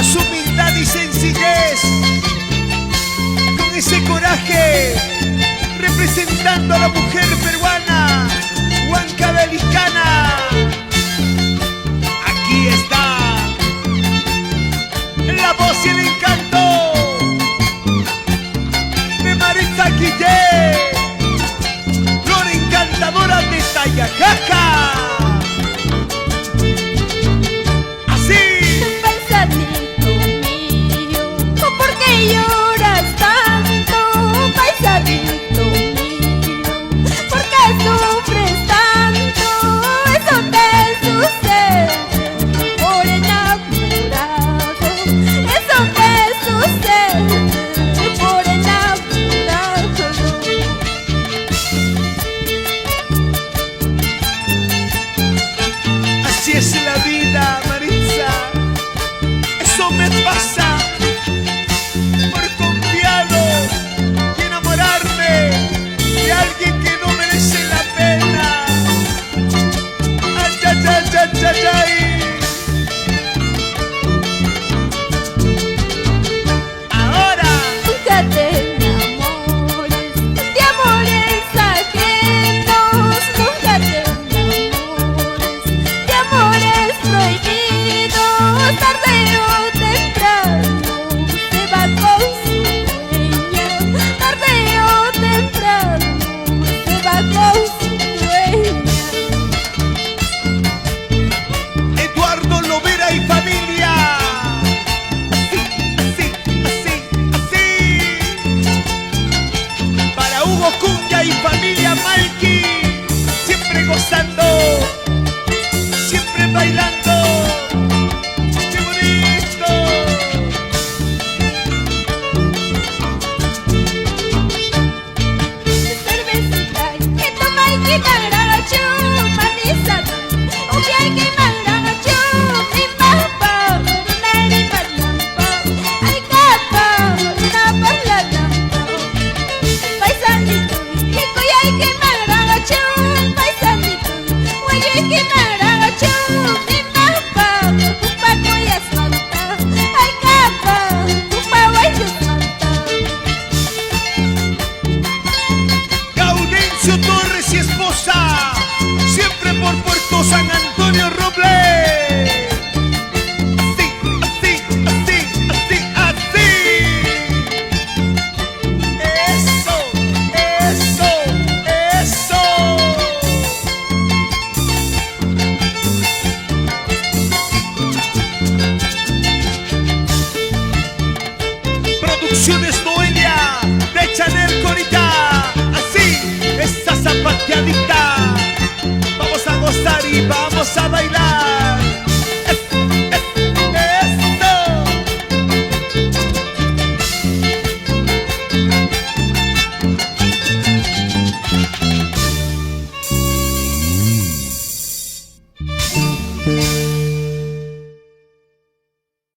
más humildad y sencillez, con ese coraje, representando a la mujer peruana, huancabelicana. Aquí está la voz y el encanto de Maritza Guillén, flor encantadora de Tayacaja. Lloras tanto, paisanito mío, ¿por qué sufres tanto? Eso te sucede por enamorado, eso te sucede por enamorado. Así es la vida, Maritza, eso me pasa por confiado y enamorarme de alguien que no merece la pena. Ay, ay, ay, ay, ay, ay. Ahora Nunca te enamores de amores ajenos, nunca te enamores de amores prohibidos, tarde o temprano se va con su dueña, tarde o temprano se va con su dueña. Eduardo Lovera y familia. Así, así, así, así. Para Hugo Cunha y familia Malki, siempre gozando, siempre bailando. ¡Qué bonito! Cervecita que toma y que maracho, manizado, un día que maracho, mi papá, una rimanampo, ay capa, una parlanampo, paisanito, que coya y que maracho, paisanito, oye que maracho, mi papá, upa coya santa, ay capa, upa guayo santa. Gaudencio Torres y esposa, siempre por Puerto San Antonio Roble. Así, así, así, así, así. Eso, eso, eso. Producciones